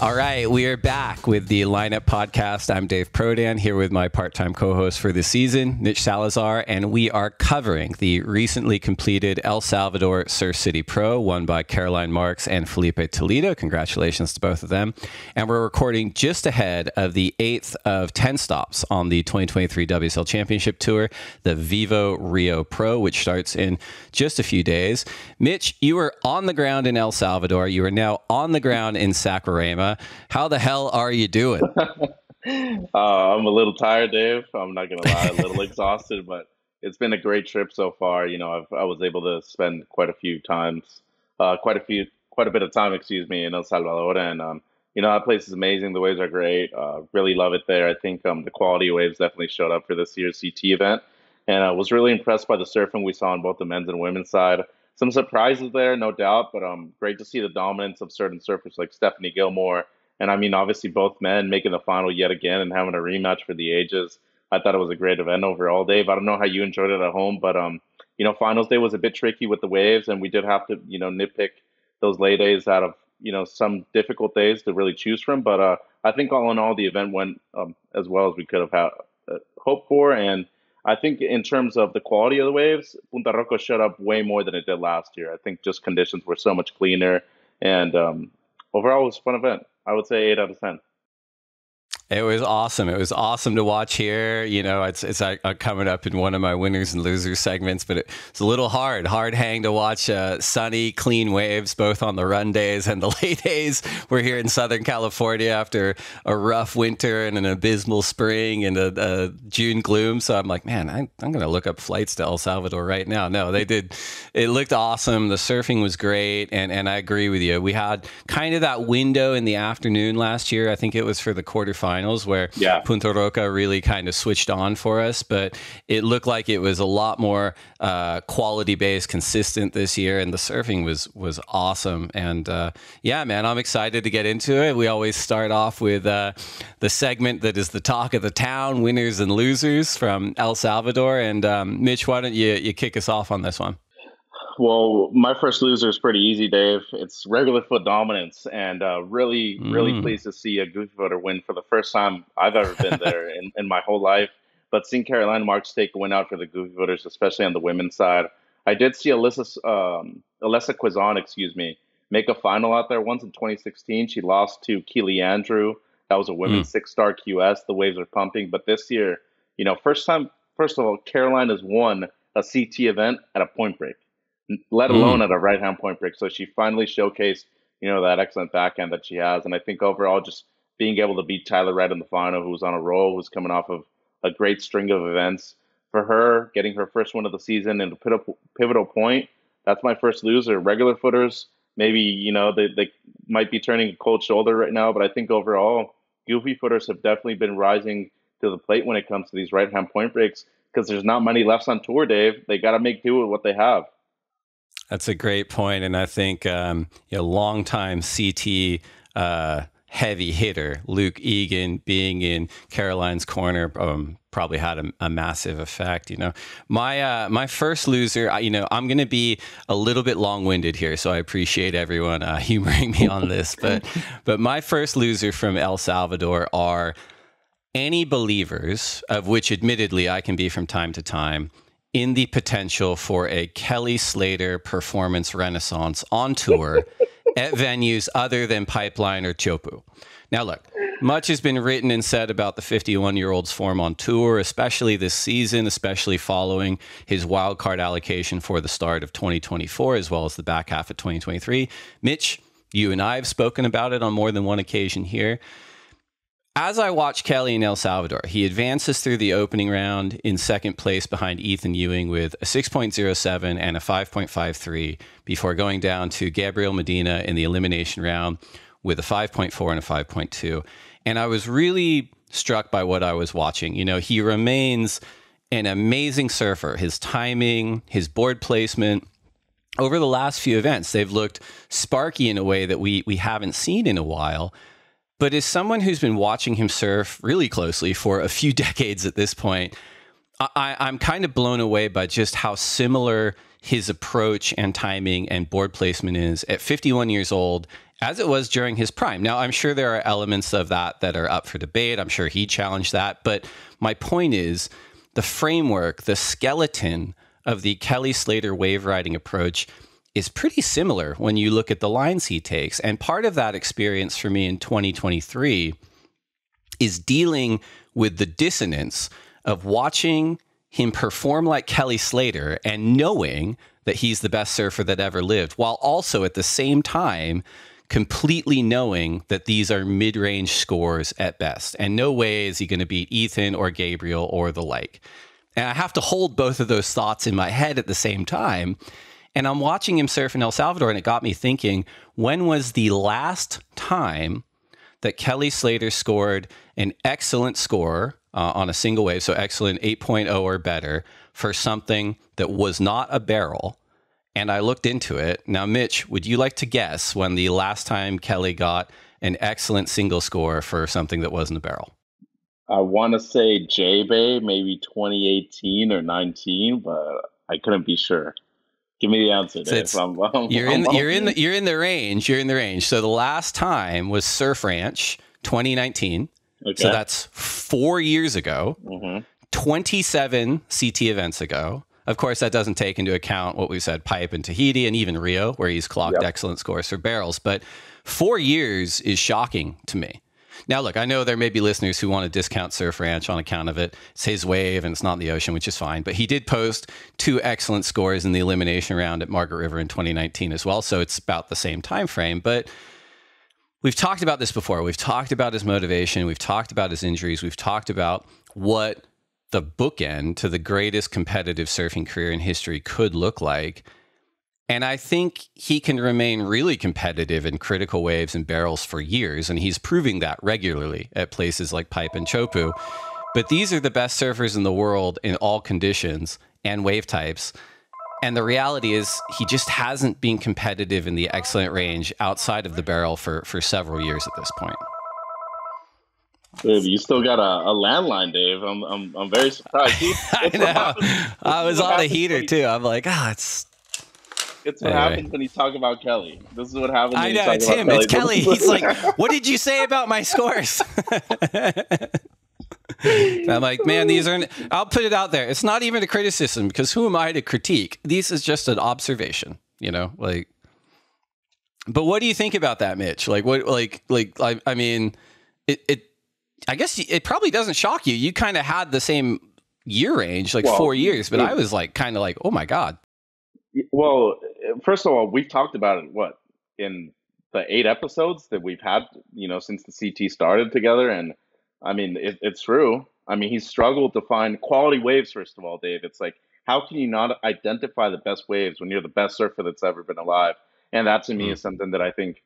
All right, we are back with the Lineup Podcast. I'm Dave Prodan, here with my part-time co-host for this season, Mitch Salazar, and we are covering the recently completed El Salvador Surf City Pro, won by Caroline Marks and Felipe Toledo. Congratulations to both of them. And we're recording just ahead of the 8th of 10 stops on the 2023 WSL Championship Tour, the Vivo Rio Pro, which starts in just a few days. Mitch, you were on the ground in El Salvador. You are now on the ground in Saquarema. How the hell are you doing? I'm a little tired, Dave. I'm not gonna lie, a little exhausted, but it's been a great trip so far. I was able to spend quite a bit of time, excuse me, in El Salvador, and that place is amazing. The waves are great. Really love it there. I think the quality of waves definitely showed up for this year's CT event, and I was really impressed by the surfing we saw on both the men's and women's side. Some surprises there, no doubt, but great to see the dominance of certain surfers like Stephanie Gilmore. And I mean, obviously, both men making the final yet again and having a rematch for the ages. I thought it was a great event overall, Dave. I don't know how you enjoyed it at home, but finals day was a bit tricky with the waves, and we did have to, nitpick those lay days out of, some difficult days to really choose from. But I think all in all, the event went as well as we could have hoped for. And I think in terms of the quality of the waves, Punta Rocco showed up way more than it did last year. I think just conditions were so much cleaner, and overall, it was a fun event. I would say 8 out of 10. It was awesome. It was awesome to watch here. It's coming up in one of my winners and losers segments, but it's a little hard hang to watch sunny, clean waves, both on the run days and the lay days. We're here in Southern California after a rough winter and an abysmal spring and a June gloom. So I'm like, man, I'm going to look up flights to El Salvador right now. No, they did. It looked awesome. The surfing was great. And I agree with you. We had kind of that window in the afternoon last year. I think it was for the quarterfinals where Punta Roca really kind of switched on for us, but it looked like it was a lot more quality-based, consistent this year, and the surfing was awesome. And man, I'm excited to get into it. We always start off with the segment that is the talk of the town, winners and losers from El Salvador. And Mitch, why don't you kick us off on this one? Well, my first loser is pretty easy, Dave. It's regular foot dominance, and really pleased to see a goofy footer win for the first time I've ever been there in my whole life. But seeing Caroline Marks take a win out for the goofy footers, especially on the women's side, I did see Alessa Quizon, make a final out there once in 2016. She lost to Keely Andrew. That was a women's 6-star QS. The waves are pumping, but this year, first of all, Caroline has won a CT event at a point break, let alone at a right-hand point break. So she finally showcased, that excellent backhand that she has. And I think overall, just being able to beat Tyler Wright in the final, who was on a roll, who's coming off of a great string of events, for her, getting her first win of the season and a pivotal point, that's my first loser. Regular footers, maybe, they might be turning a cold shoulder right now, but I think overall, goofy footers have definitely been rising to the plate when it comes to these right-hand point breaks, because there's not many left on tour, Dave. They got to make do with what they have. That's a great point, and I think longtime CT heavy hitter Luke Egan being in Caroline's corner probably had a massive effect. My first loser. I'm going to be a little bit long-winded here, so I appreciate everyone humoring me on this. But my first loser from El Salvador are any believers, of which admittedly I can be from time to time, in the potential for a Kelly Slater performance renaissance on tour at venues other than Pipeline or Chopu. Now, look, much has been written and said about the 51-year-old's form on tour, especially this season, especially following his wildcard allocation for the start of 2024, as well as the back half of 2023. Mitch, you and I have spoken about it on more than one occasion here. As I watch Kelly in El Salvador, he advances through the opening round in second place behind Ethan Ewing with a 6.07 and a 5.53 before going down to Gabriel Medina in the elimination round with a 5.4 and a 5.2. And I was really struck by what I was watching. He remains an amazing surfer. His timing, his board placement. Over the last few events, they've looked sparky in a way that we haven't seen in a while. But as someone who's been watching him surf really closely for a few decades at this point, I'm kind of blown away by just how similar his approach and timing and board placement is at 51 years old, as it was during his prime. Now, I'm sure there are elements of that that are up for debate. I'm sure he challenged that. But my point is the framework, the skeleton of the Kelly Slater wave riding approach is pretty similar when you look at the lines he takes. And part of that experience for me in 2023 is dealing with the dissonance of watching him perform like Kelly Slater and knowing that he's the best surfer that ever lived, while also at the same time completely knowing that these are mid-range scores at best. And no way is he going to beat Ethan or Gabriel or the like. And I have to hold both of those thoughts in my head at the same time. And I'm watching him surf in El Salvador, and it got me thinking, when was the last time that Kelly Slater scored an excellent score on a single wave, so excellent 8.0 or better, for something that was not a barrel? And I looked into it. Now, Mitch, would you like to guess when the last time Kelly got an excellent single score for something that wasn't a barrel? I want to say J-Bay, maybe 2018 or 19, but I couldn't be sure. Give me the answer, Dave. You're in the range. You're in the range. So the last time was Surf Ranch 2019. Okay. So that's 4 years ago. 27 CT events ago. Of course, that doesn't take into account what we said, Pipe and Tahiti, and even Rio, where he's clocked excellent scores for barrels. But 4 years is shocking to me. Now, look, I know there may be listeners who want to discount Surf Ranch on account of it. It's his wave and it's not in the ocean, which is fine. But he did post 2 excellent scores in the elimination round at Margaret River in 2019 as well. So it's about the same time frame. But we've talked about this before. We've talked about his motivation. We've talked about his injuries. We've talked about what the bookend to the greatest competitive surfing career in history could look like. And I think he can remain really competitive in critical waves and barrels for years, and he's proving that regularly at places like Pipe and Chopu. But these are the best surfers in the world in all conditions and wave types. And the reality is he just hasn't been competitive in the excellent range outside of the barrel for several years at this point. Dave, you still got a landline, Dave. I'm very surprised. I know. I was on a heater too. I'm like, it's what happens when you talk about Kelly. This is what happens when I you know, talk it's about him. Kelly. It's Kelly. He's like, what did you say about my scores? I'm like, man, these aren't, I'll put it out there. It's not even a criticism because who am I to critique? This is just an observation, you know, like, but what do you think about that, Mitch? Like what, I mean, I guess it probably doesn't shock you. You kind of had the same year range, like 4 years, but I was like, kind of like, oh my God. Well, first of all, we've talked about it, in the 8 episodes that we've had, since the CT started together. And I mean, it's true. I mean, he's struggled to find quality waves, first of all, Dave. It's like, how can you not identify the best waves when you're the best surfer that's ever been alive? And that to me is something that I think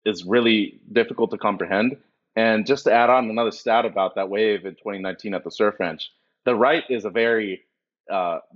is really difficult to comprehend. And just to add on another stat about that wave in 2019 at the Surf Ranch, the right is a very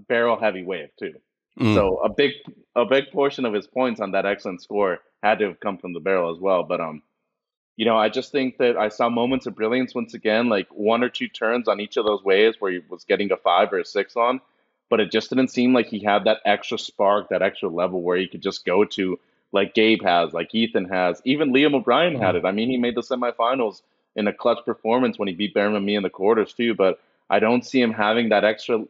barrel heavy wave too. So a big portion of his points on that excellent score had to have come from the barrel as well. But I just think that I saw moments of brilliance once again, like 1 or 2 turns on each of those waves where he was getting a 5 or a 6 on, but it just didn't seem like he had that extra spark, that extra level where he could just go to, like Gabe has, like Ethan has, even Liam O'Brien had it. I mean, he made the semifinals in a clutch performance when he beat Bearman and me in the quarters too. But I don't see him having that extra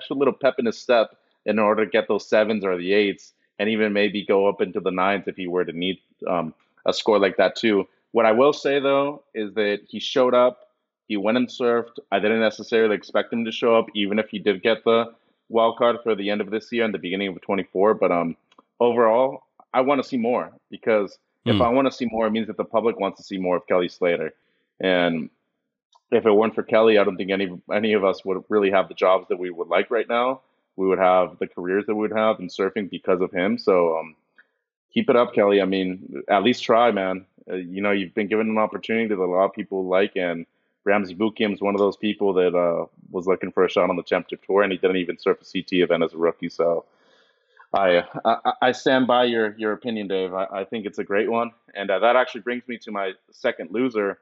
little pep in his step in order to get those 7s or the 8s, and even maybe go up into the 9s if he were to need a score like that too. What I will say though is that he showed up, he went and surfed. I didn't necessarily expect him to show up, even if he did get the wild card for the end of this year and the beginning of 24. But overall, I want to see more, because if I want to see more, it means that the public wants to see more of Kelly Slater. And if it weren't for Kelly, I don't think any of us would really have the jobs that we would like right now. We would have the careers that we would have in surfing because of him. So keep it up, Kelly. I mean, at least try, man. You've been given an opportunity that a lot of people like, and Ramsey Bukim is one of those people that was looking for a shot on the championship tour, and he didn't even surf a CT event as a rookie. So I stand by your opinion, Dave. I think it's a great one. And that actually brings me to my second loser,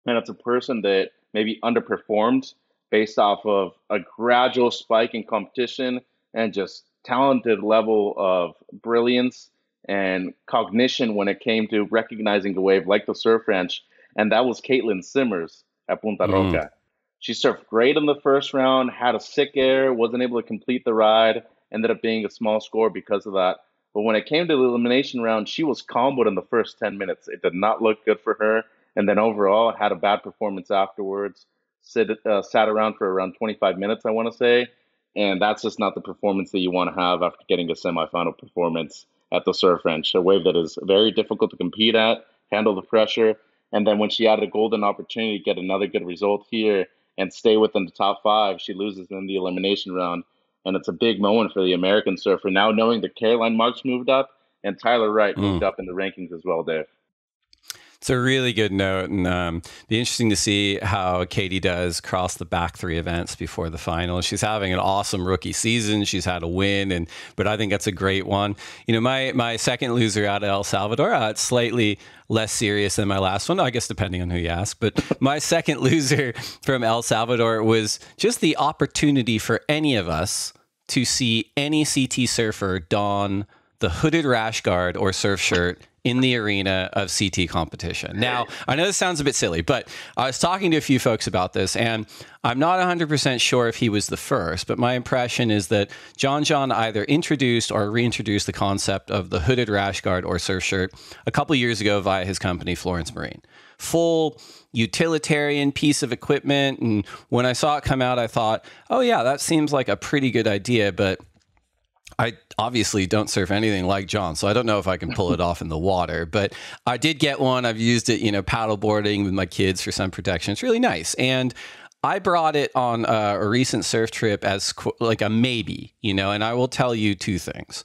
and it's a person that maybe underperformed based off of a gradual spike in competition and just talented level of brilliance and cognition when it came to recognizing a wave like the surf ranch, and that was Caitlin Simmers at Punta Mm. Roca. She surfed great in the first round, had a sick air, wasn't able to complete the ride, ended up being a small score because of that. But when it came to the elimination round, she was comboed in the first 10 minutes. It did not look good for her. And then overall, had a bad performance afterwards. Sat around for around 25 minutes, I want to say. And that's just not the performance that you want to have after getting a semifinal performance at the Surf Ranch, a wave that is very difficult to compete at, handle the pressure. And then when she had a golden opportunity to get another good result here and stay within the top five, she loses in the elimination round. And it's a big moment for the American surfer. Now knowing that Caroline Marks moved up and Tyler Wright moved Mm. up in the rankings as well, Dave. It's a really good note, and be interesting to see how Katie does across the back three events before the final. She's having an awesome rookie season. She's had a win, but I think that's a great one. You know, my second loser out of El Salvador, it's slightly less serious than my last one, I guess, depending on who you ask. But my second loser from El Salvador was just the opportunity for any of us to see any CT surfer don the hooded rash guard or surf shirt in the arena of CT competition. Now, I know this sounds a bit silly, but I was talking to a few folks about this, and I'm not 100% sure if he was the first, but my impression is that John either introduced or reintroduced the concept of the hooded rash guard or surf shirt a couple years ago via his company, Florence Marine. Full utilitarian piece of equipment, and when I saw it come out, I thought, oh yeah, that seems like a pretty good idea, but I obviously don't surf anything like John, so I don't know if I can pull it off in the water, but I did get one. I've used it, paddle boarding with my kids for sun protection. It's really nice. And I brought it on a recent surf trip as like a maybe, and I will tell you two things.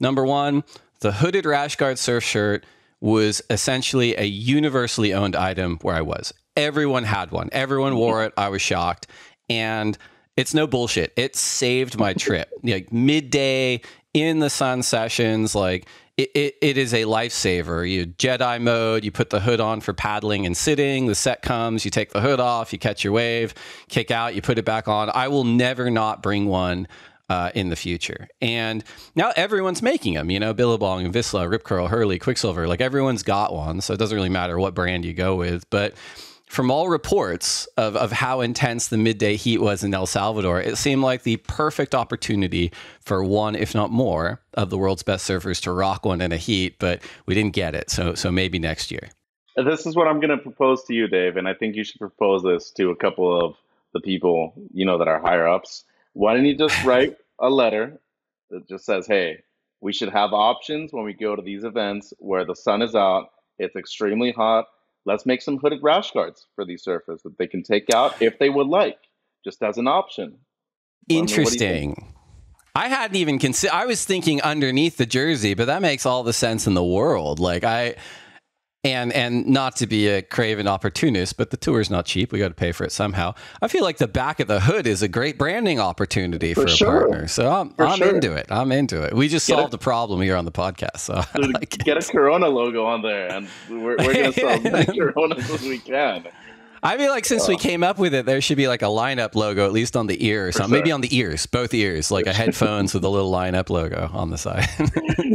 Number one, the hooded rash guard surf shirt was essentially a universally owned item where I was. Everyone had one. Everyone wore it. I was shocked. And it's no bullshit. It saved my trip. Like midday in the sun sessions, like it is a lifesaver. You Jedi mode, you put the hood on for paddling and sitting. The set comes, you take the hood off, you catch your wave, kick out, you put it back on. I will never not bring one in the future. And now everyone's making them, Billabong and Vissla, Rip Curl, Hurley, Quicksilver, like everyone's got one. So it doesn't really matter what brand you go with. But from all reports of how intense the midday heat was in El Salvador, it seemed like the perfect opportunity for one, if not more, of the world's best surfers to rock one in a heat, but we didn't get it. So maybe next year. This is what I'm going to propose to you, Dave, and I think you should propose this to a couple of the people, that are higher ups. Why don't you just write a letter that just says, hey, we should have options when we go to these events where the sun is out, it's extremely hot. Let's make some hooded rash guards for these surfers that they can take out if they would like, just as an option. Interesting. I hadn't even considered. I was thinking underneath the jersey, but that makes all the sense in the world. Like and not to be a craven opportunist, but the tour's not cheap. We got to pay for it somehow. I feel like the back of the hood is a great branding opportunity for a partner. So I'm into it. I'm into it. We just solved the problem here on the podcast. So get a Corona logo on there, and we're going to sell as many Coronas as we can. I feel like since we came up with it, there should be like a lineup logo, at least on the ear or something. Maybe on the ears, both ears, like a headphones with a little lineup logo on the side.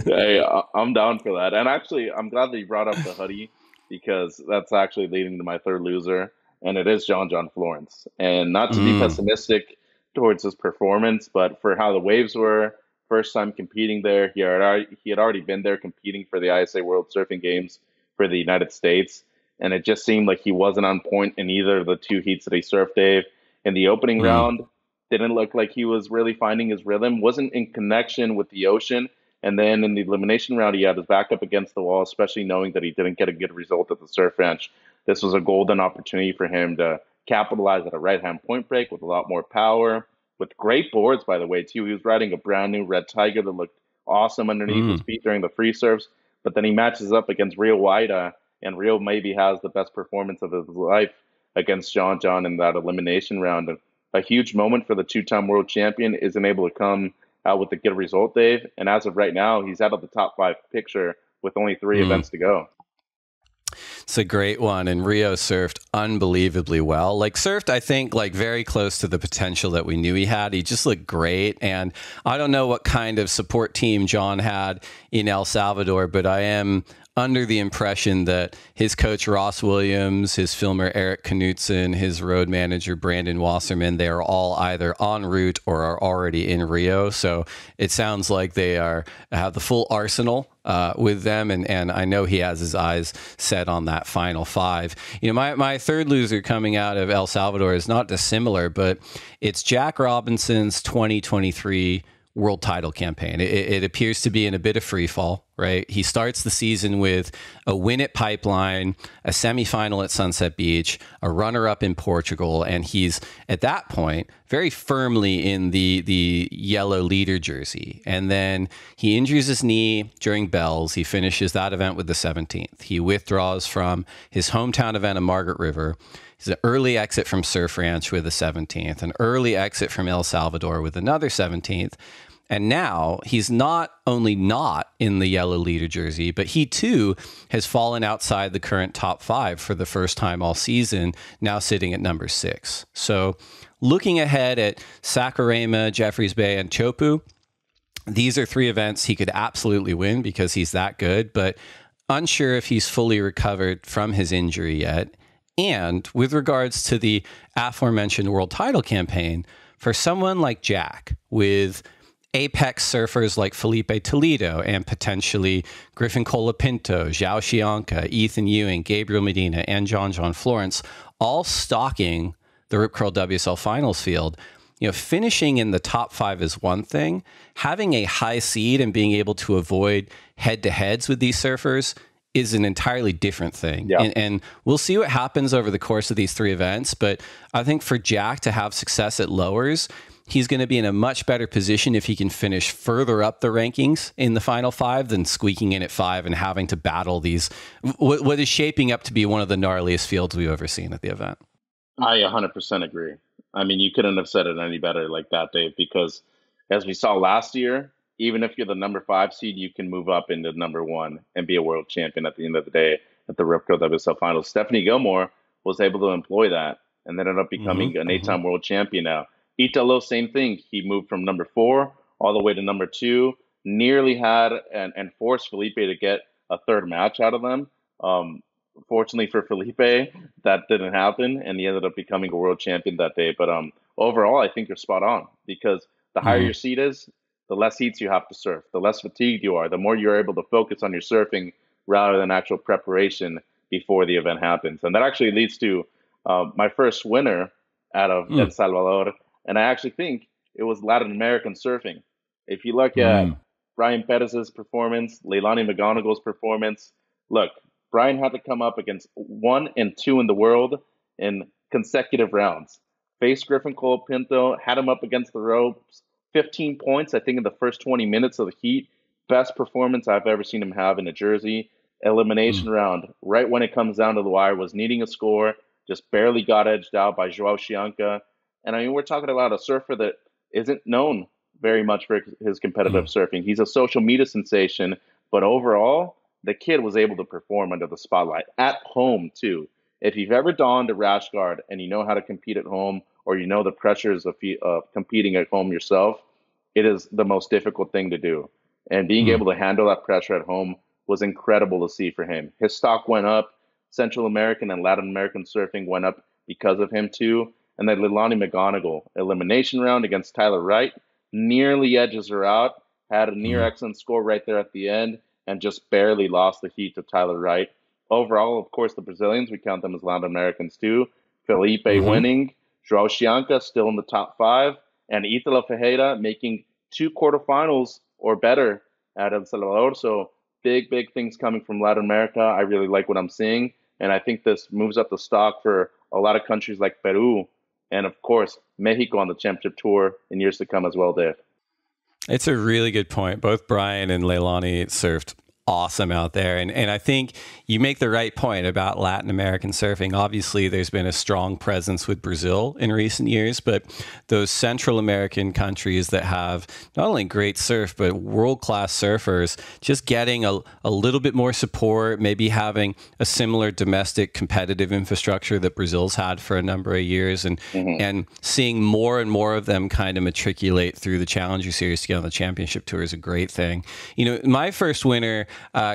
Hey, I'm down for that. And actually, I'm glad that you brought up the hoodie because that's actually leading to my third loser, and it is John Florence. And not to be pessimistic towards his performance, but for how the waves were, first time competing there, he had already been there competing for the ISA World Surfing Games for the United States. And it just seemed like he wasn't on point in either of the two heats that he surfed, Dave. In the opening round, didn't look like he was really finding his rhythm, wasn't in connection with the ocean. And then in the elimination round, he had his back up against the wall, especially knowing that he didn't get a good result at the surf ranch. This was a golden opportunity for him to capitalize at a right-hand point break with a lot more power, with great boards, by the way, too. He was riding a brand new Red Tiger that looked awesome underneath his feet during the free surfs. But then he matches up against Rio Waida, and Rio maybe has the best performance of his life against John in that elimination round. And a huge moment for the two-time world champion isn't able to come out with a good result, Dave. And as of right now, he's out of the top five picture with only 3 events to go. It's a great one. And Rio surfed unbelievably well. Like surfed, I think, like very close to the potential that we knew he had. He just looked great. And I don't know what kind of support team John had in El Salvador, but I am under the impression that his coach Ross Williams, his filmer Eric Knutson, his road manager Brandon Wasserman, they are all either en route or are already in Rio. So it sounds like they have the full arsenal with them, and I know he has his eyes set on that final five. You know, my third loser coming out of El Salvador is not dissimilar, but it's Jack Robinson's 2023 world title campaign. It appears to be in a bit of free fall, right? He starts the season with a win at Pipeline, a semifinal at Sunset Beach, a runner-up in Portugal, and he's at that point very firmly in the yellow leader jersey. And then he injures his knee during Bells. He finishes that event with the 17th. He withdraws from his hometown event of Margaret River. He's an early exit from Surf Ranch with a 17th, an early exit from El Salvador with another 17th. And now he's not only not in the yellow leader jersey, but he too has fallen outside the current top five for the first time all season, now sitting at number 6. So looking ahead at Saquarema, Jeffreys Bay, and Chopu, these are 3 events he could absolutely win because he's that good, but unsure if he's fully recovered from his injury yet. And with regards to the aforementioned world title campaign, for someone like Jack, with apex surfers like Felipe Toledo and potentially Griffin Colapinto, Zhao Xianca, Ethan Ewing, Gabriel Medina, and John Florence, all stalking the Rip Curl WSL finals field, you know, finishing in the top 5 is one thing. Having a high seed and being able to avoid head-to-heads with these surfers is an entirely different thing. Yeah. And we'll see what happens over the course of these 3 events. But I think for Jack to have success at lowers, he's going to be in a much better position if he can finish further up the rankings in the final 5 than squeaking in at 5 and having to battle these, what is shaping up to be one of the gnarliest fields we've ever seen at the event. I 100% agree. I mean, you couldn't have said it any better like that, Dave, because as we saw last year, even if you're the number 5 seed, you can move up into number 1 and be a world champion at the end of the day at the Rip Curl WSL Finals. Stephanie Gilmore was able to employ that and ended up becoming an 8-time world champion now. Italo, same thing. He moved from number 4 all the way to number 2, nearly had and forced Felipe to get a 3rd match out of them. Fortunately for Felipe, that didn't happen, and he ended up becoming a world champion that day. But overall, I think you're spot on, because the higher your seed is, the less heats you have to surf, the less fatigued you are, the more you're able to focus on your surfing rather than actual preparation before the event happens. And that actually leads to my first winner out of El Salvador. And I actually think it was Latin American surfing. If you look at Brian Perez's performance, Leilani McGonigal's performance, look, Brian had to come up against 1 and 2 in the world in consecutive rounds. Faced Griffin Colapinto, had him up against the ropes, 15 points, I think, in the first 20 minutes of the heat. Best performance I've ever seen him have in a jersey. Elimination round, right when it comes down to the wire, was needing a score, just barely got edged out by Joao Xianca. And I mean, we're talking about a surfer that isn't known very much for his competitive surfing. He's a social media sensation, but overall, the kid was able to perform under the spotlight at home too. If you've ever donned a rash guard and you know how to compete at home, or you know the pressures of competing at home yourself, it is the most difficult thing to do. And being able to handle that pressure at home was incredible to see for him. His stock went up. Central American and Latin American surfing went up because of him too. And then Leilani McGonigal, elimination round against Tyler Wright, nearly edges her out, had a near excellent score right there at the end, and just barely lost the heat to Tyler Wright. Overall, of course, the Brazilians, we count them as Latin Americans too. Felipe winning, Joao Xianca still in the top 5, and Italo Ferreira making 2 quarterfinals or better at El Salvador. So big things coming from Latin America. I really like what I'm seeing, and I think this moves up the stock for a lot of countries like Peru and, of course, Mexico on the championship tour in years to come as well, Dave. It's a really good point. Both Brian and Leilani surfed awesome out there. And I think you make the right point about Latin American surfing. Obviously, there's been a strong presence with Brazil in recent years, but those Central American countries that have not only great surf, but world-class surfers, just getting a little bit more support, maybe having a similar domestic competitive infrastructure that Brazil's had for a number of years, and seeing more and more of them kind of matriculate through the Challenger Series to get on the championship tour is a great thing. You know, my first winner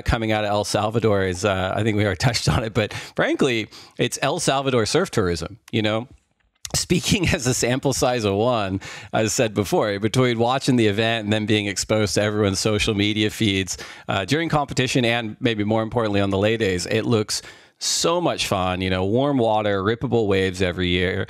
coming out of El Salvador is, I think we already touched on it, but frankly, it's El Salvador surf tourism, you know? Speaking as a sample size of one, as I said before, between watching the event and then being exposed to everyone's social media feeds during competition and maybe more importantly on the lay days, it looks so much fun, you know, warm water, rippable waves everywhere.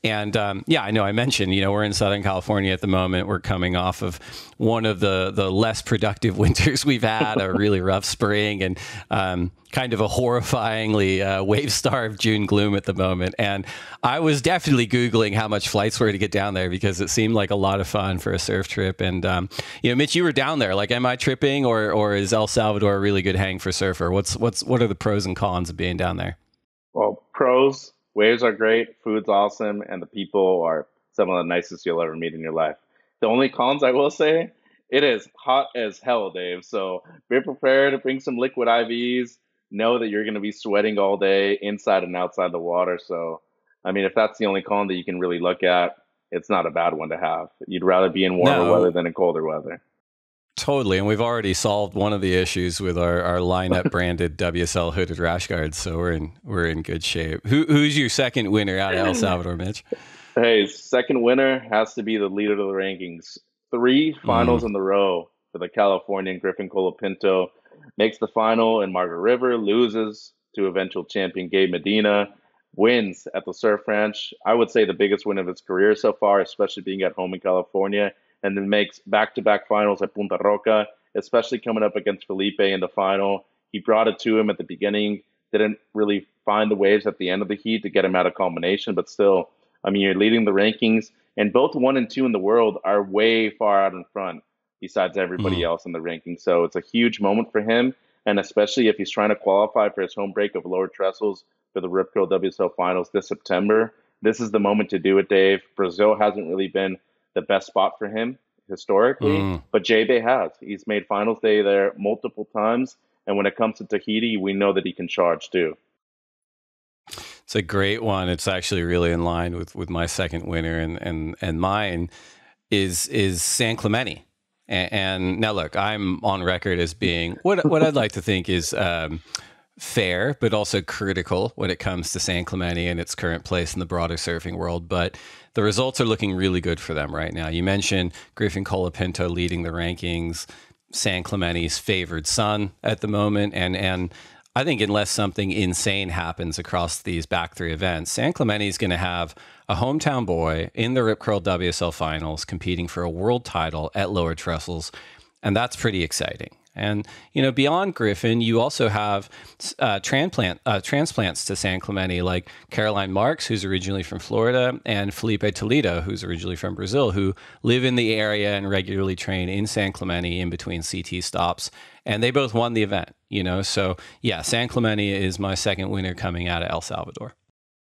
And yeah, I know I mentioned, you know, we're in Southern California at the moment. We're coming off of one of the less productive winters we've had, a really rough spring, and kind of a horrifyingly wave-starved June gloom at the moment. And I was definitely Googling how much flights were to get down there because it seemed like a lot of fun for a surf trip. And, you know, Mitch, you were down there. Like, am I tripping, or is El Salvador a really good hang for surfer? What are the pros and cons of being down there? Well, pros, waves are great, food's awesome, and the people are some of the nicest you'll ever meet in your life. The only cons I will say, it is hot as hell, Dave. So be prepared to bring some liquid IVs. Know that you're going to be sweating all day inside and outside the water. So, I mean, if that's the only con that you can really look at, it's not a bad one to have. You'd rather be in warmer weather than in colder weather. Totally, and we've already solved one of the issues with our lineup branded WSL hooded rash guards, so we're in good shape. Who's your second winner out of El Salvador, Mitch? Hey, second winner has to be the leader of the rankings. 3 finals in the row for the Californian Griffin Colapinto. Makes the final in Margaret River, loses to eventual champion Gabe Medina, wins at the Surf Ranch. I would say the biggest win of his career so far, especially being at home in California, and then makes back-to-back finals at Punta Roca, especially coming up against Felipe in the final. He brought it to him at the beginning, didn't really find the waves at the end of the heat to get him out of combination, but still, I mean, you're leading the rankings, and both 1 and 2 in the world are way far out in front besides everybody else in the rankings. So it's a huge moment for him, and especially if he's trying to qualify for his home break of Lower Trestles for the Rip Curl WSL Finals this September. This is the moment to do it, Dave. Brazil hasn't really been the best spot for him historically, but J-Bay has. He's made finals day there multiple times, and when it comes to Tahiti, we know that he can charge too. It's a great one. It's actually really in line with my second winner, and mine is San Clemente. And now, look, I'm on record as being what I'd like to think is fair, but also critical when it comes to San Clemente and its current place in the broader surfing world. But the results are looking really good for them right now. You mentioned Griffin Colapinto leading the rankings, San Clemente's favored son at the moment, and I think unless something insane happens across these back 3 events, San Clemente is going to have a hometown boy in the Rip Curl WSL Finals competing for a world title at Lower Trestles, and that's pretty exciting. And, you know, beyond Griffin, you also have transplants to San Clemente, like Caroline Marks, who's originally from Florida, and Felipe Toledo, who's originally from Brazil, who live in the area and regularly train in San Clemente in between CT stops. And they both won the event, you know? So, yeah, San Clemente is my second winner coming out of El Salvador.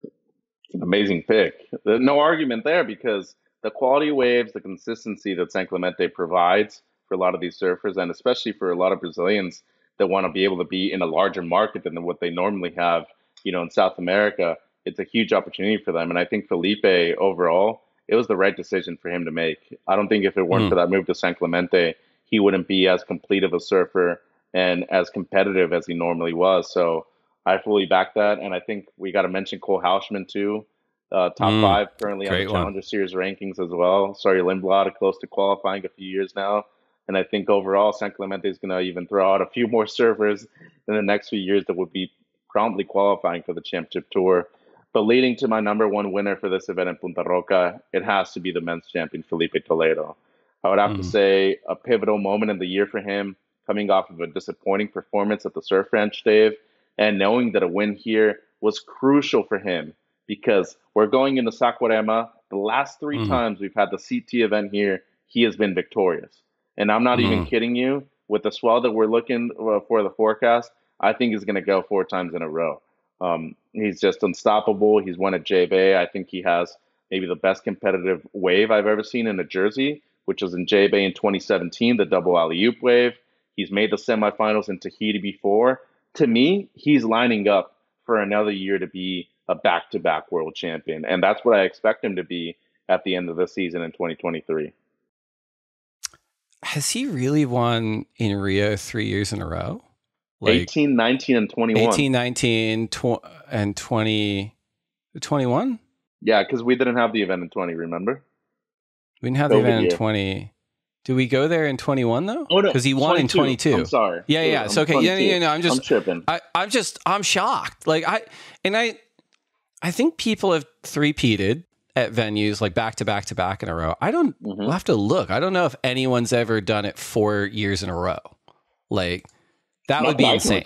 It's an amazing pick. There's no argument there because the quality waves, the consistency that San Clemente provides for a lot of these surfers, and especially for a lot of Brazilians that want to be able to be in a larger market than what they normally have, you know, in South America, it's a huge opportunity for them. And I think Felipe, overall, it was the right decision for him to make. I don't think if it weren't for that move to San Clemente, he wouldn't be as complete of a surfer and as competitive as he normally was. So I fully back that. And I think we got to mention Cole Hauschman too. Top 5 currently on the Challenger Series rankings as well. Sorry, Lindblad, close to qualifying a few years now. And I think overall, San Clemente is going to even throw out a few more surfers in the next few years that would be promptly qualifying for the championship tour. But leading to my number 1 winner for this event in Punta Roca, it has to be the men's champion, Felipe Toledo. I would have to say a pivotal moment in the year for him, coming off of a disappointing performance at the Surf Ranch, Dave, and knowing that a win here was crucial for him because we're going into Saquarema. The last 3 times we've had the CT event here, he has been victorious. And I'm not even kidding you. with the swell that we're looking for the forecast, I think he's going to go 4 times in a row. He's just unstoppable. He's won at J-Bay. I think he has maybe the best competitive wave I've ever seen in a jersey, which was in J-Bay in 2017, the double alley-oop wave. He's made the semifinals in Tahiti before. To me, he's lining up for another year to be a back-to-back world champion, and that's what I expect him to be at the end of the season in 2023. Has he really won in Rio 3 years in a row? 18, 19, and 21. 18, 19, and 20, 21? Yeah, because we didn't have the event in 20, remember? We didn't have the event in 20. Did we go there in 21 though? Oh no, because he won in 22. I'm sorry. Yeah, yeah. It's okay. Yeah. No, I'm tripping. I'm shocked. I think people have three-peated at venues like back to back to back in a row. We'll have to look. I don't know if anyone's ever done it 4 years in a row. Like that would be insane.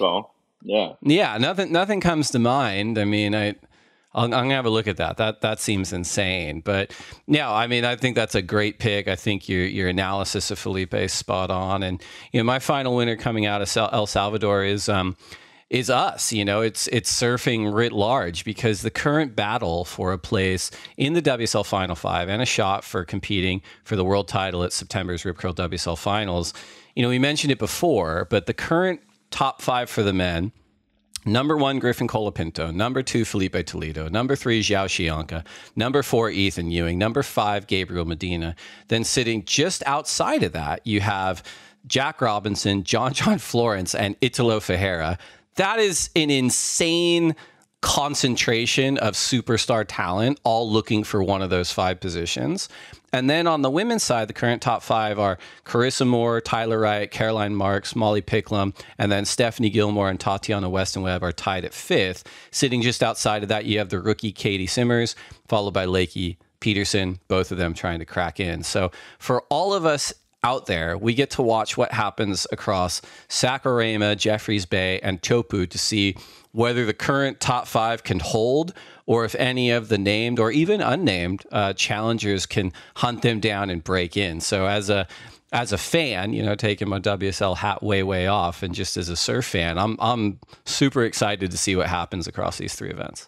Yeah. Yeah. Nothing comes to mind. I mean, I'm gonna have a look at that. That seems insane. But yeah, I mean, I think that's a great pick. I think your analysis of Felipe is spot on. And my final winner coming out of El Salvador is us. It's surfing writ large, because the current battle for a place in the WSL Final Five and a shot for competing for the world title at September's Rip Curl WSL Finals. We mentioned it before, but the current top five for the men: number 1, Griffin Colapinto. Number 2, Felipe Toledo. Number 3, Xiao Xianca. Number 4, Ethan Ewing. Number 5, Gabriel Medina. Then sitting just outside of that, you have Jack Robinson, John Florence, and Italo Ferreira. That is an insane concentration of superstar talent, all looking for one of those 5 positions. And then on the women's side, the current top 5 are Carissa Moore, Tyler Wright, Caroline Marks, Molly Picklum, and then Stephanie Gilmore and Tatiana Weston-Webb are tied at 5th. Sitting just outside of that, you have the rookie Katie Simmers, followed by Lakey Peterson, both of them trying to crack in. So for all of us out there, we get to watch what happens across Saquarema, Jeffreys Bay, and Teaupu to see whether the current top 5 can hold, or if any of the named or even unnamed challengers can hunt them down and break in. So as a fan, taking my WSL hat way off, and just as a surf fan, I'm super excited to see what happens across these 3 events.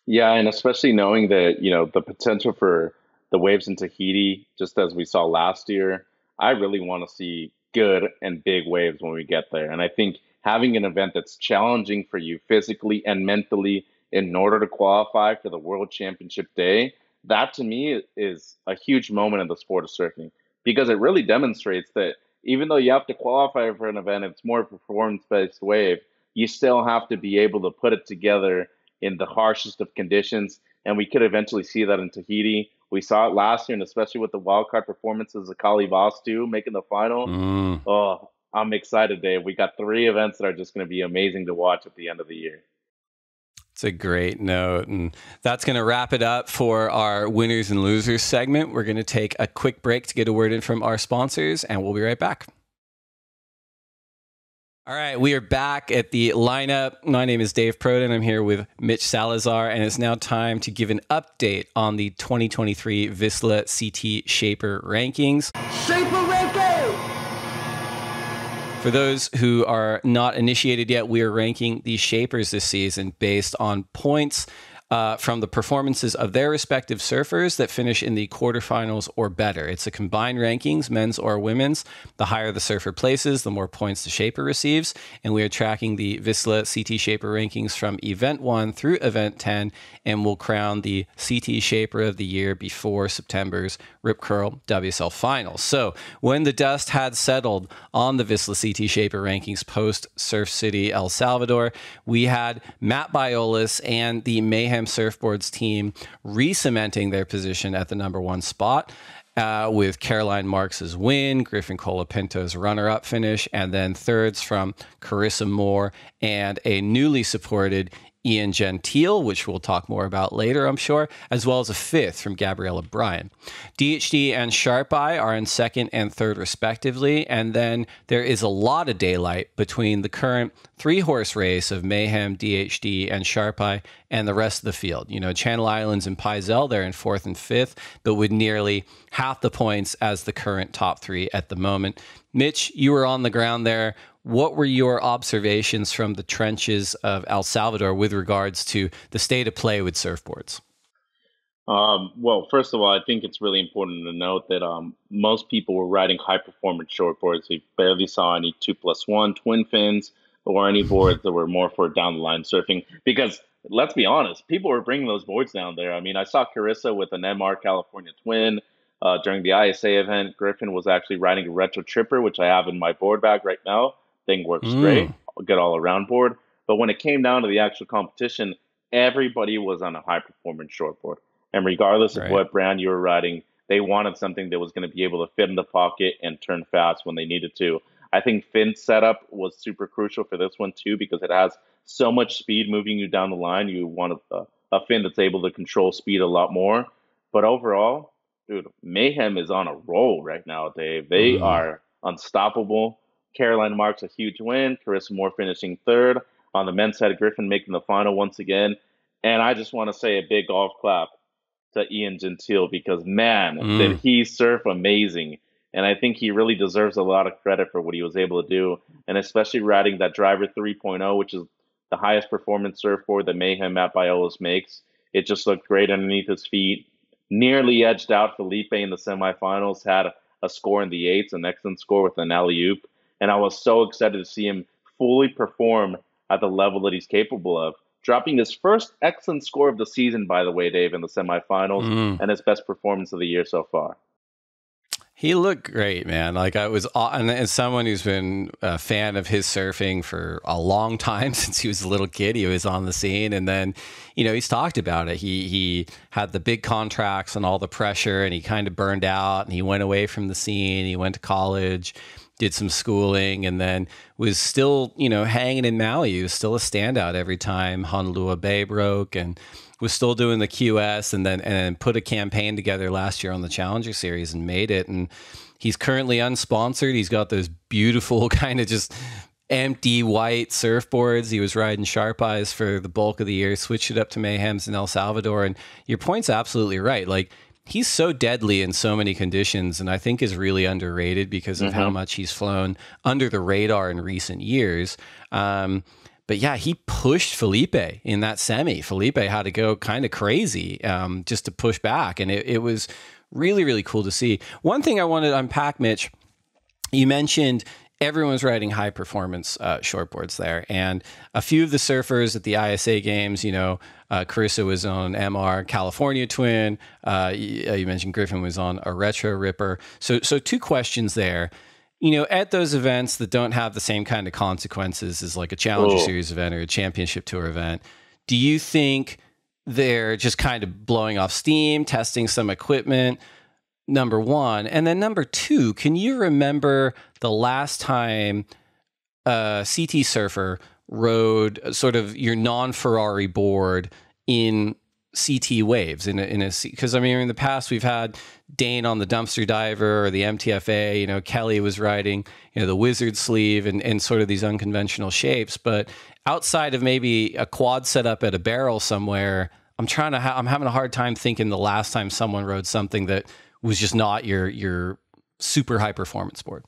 Yeah, and especially knowing that the potential for the waves in Tahiti, just as we saw last year, I really want to see good and big waves when we get there. And I think having an event that's challenging for you physically and mentally in order to qualify for the World Championship Day, that to me is a huge moment in the sport of surfing, because it really demonstrates that even though you have to qualify for an event, it's more performance-based wave, you still have to be able to put it together in the harshest of conditions. And we could eventually see that in Tahiti. We saw it last year, and especially with the wildcard performances of Kali Vastu making the final. Oh, I'm excited, Dave. We got 3 events that are just going to be amazing to watch at the end of the year. It's a great note. And that's going to wrap it up for our winners and losers segment. We're going to take a quick break to get a word in from our sponsors, and we'll be right back. All right, we are back at the lineup. My name is Dave Proden. I'm here with Mitch Salazar, and it's now time to give an update on the 2023 Vissla CT Shaper rankings. Shaper ranking! For those who are not initiated yet, we are ranking the Shapers this season based on points from the performances of their respective surfers that finish in the quarterfinals or better. It's a combined rankings, men's or women's. The higher the surfer places, the more points the shaper receives. And we are tracking the Vissla CT Shaper rankings from Event 1 through Event 10, and we'll crown the CT Shaper of the Year before September's Rip Curl WSL Finals. So when the dust had settled on the Vissla CT Shaper rankings post Surf City El Salvador, we had Matt Biolis and the Mayhem Surfboards team re-cementing their position at the number 1 spot, with Caroline Marks's win, Griffin Colapinto's runner-up finish, and then thirds from Carissa Moore and a newly supported Ian Gentile, which we'll talk more about later, I'm sure, as well as a 5th from Gabriella Bryan. DHD and Sharp Eye are in 2nd and 3rd respectively, and then there is a lot of daylight between the current 3-horse race of Mayhem, DHD, and Sharp Eye and the rest of the field. Channel Islands and Paizel, they're in 4th and 5th, but with nearly half the points as the current top 3 at the moment. Mitch, you were on the ground there. What were your observations from the trenches of El Salvador with regards to the state of play with surfboards? Well, first of all, I think it's really important to note that most people were riding high performance shortboards. We barely saw any 2+1 twin fins or any boards that were more for down the line surfing. Because let's be honest, people were bringing those boards down there. I mean, I saw Carissa with an MR California twin during the ISA event. Griffin was actually riding a retro tripper, which I have in my board bag right now. Thing works great, good all around board. But when it came down to the actual competition, everybody was on a high performance shortboard. And regardless of what brand you were riding, they wanted something that was going to be able to fit in the pocket and turn fast when they needed to. I think fin setup was super crucial for this one too, because it has so much speed moving you down the line. You want a fin that's able to control speed a lot more. But overall, dude, Mayhem is on a roll right now, Dave. They are unstoppable. Caroline marks a huge win. Carissa Moore finishing third. On the men's side, Griffin making the final once again. And I just want to say a big golf clap to Ian Gentile, because man, did he surf amazing. And I think he really deserves a lot of credit for what he was able to do. And especially riding that driver 3.0, which is the highest performance surfboard that Mayhem at Biolos makes. It just looked great underneath his feet. Nearly edged out Felipe in the semifinals, had a score in the eights, an excellent score with an alley-oop. And I was so excited to see him fully perform at the level that he's capable of. Dropping his first excellent score of the season, by the way, Dave, in the semifinals, and his best performance of the year so far. He looked great, man. Like and as someone who's been a fan of his surfing for a long time, since he was a little kid, he was on the scene. And then, he's talked about it. He had the big contracts and all the pressure, and he kind of burned out, and he went away from the scene. He went to college, did some schooling, and then was still, hanging in Maui. He was still a standout every time Honolulu Bay broke, and was still doing the QS, and then put a campaign together last year on the Challenger Series and made it. And he's currently unsponsored. He's got those beautiful kind of just empty white surfboards. He was riding Sharp Eyes for the bulk of the year, switched it up to Mayhems in El Salvador. And your point's absolutely right. Like, he's so deadly in so many conditions, and I think is really underrated because of how much he's flown under the radar in recent years. But yeah, he pushed Felipe in that semi. Felipe had to go kind of crazy just to push back, and it was really, really cool to see. One thing I wanted to unpack, Mitch, you mentioned everyone's riding high performance shortboards there, and a few of the surfers at the ISA games, Carissa was on MR California twin. You mentioned Griffin was on a retro ripper. So two questions there. At those events that don't have the same kind of consequences as like a Challenger Series event or a Championship Tour event, do you think they're just kind of blowing off steam, testing some equipment? Number one. And then number two, can you remember the last time a CT surfer rode sort of your non-Ferrari board in CT waves because in the past we've had Dane on the dumpster diver or the MTFA, Kelly was riding, the wizard sleeve and sort of these unconventional shapes. But outside of maybe a quad setup at a barrel somewhere, I'm having a hard time thinking the last time someone rode something that was just not your super high performance board.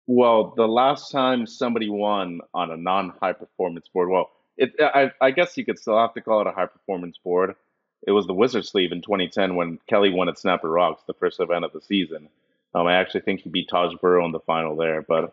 Well, the last time somebody won on a non-high performance board, I guess you could still have to call it a high performance board. It was the Wizard Sleeve in 2010 when Kelly won at Snapper Rocks, the first event of the season. I actually think he beat Taj Burrow in the final there. But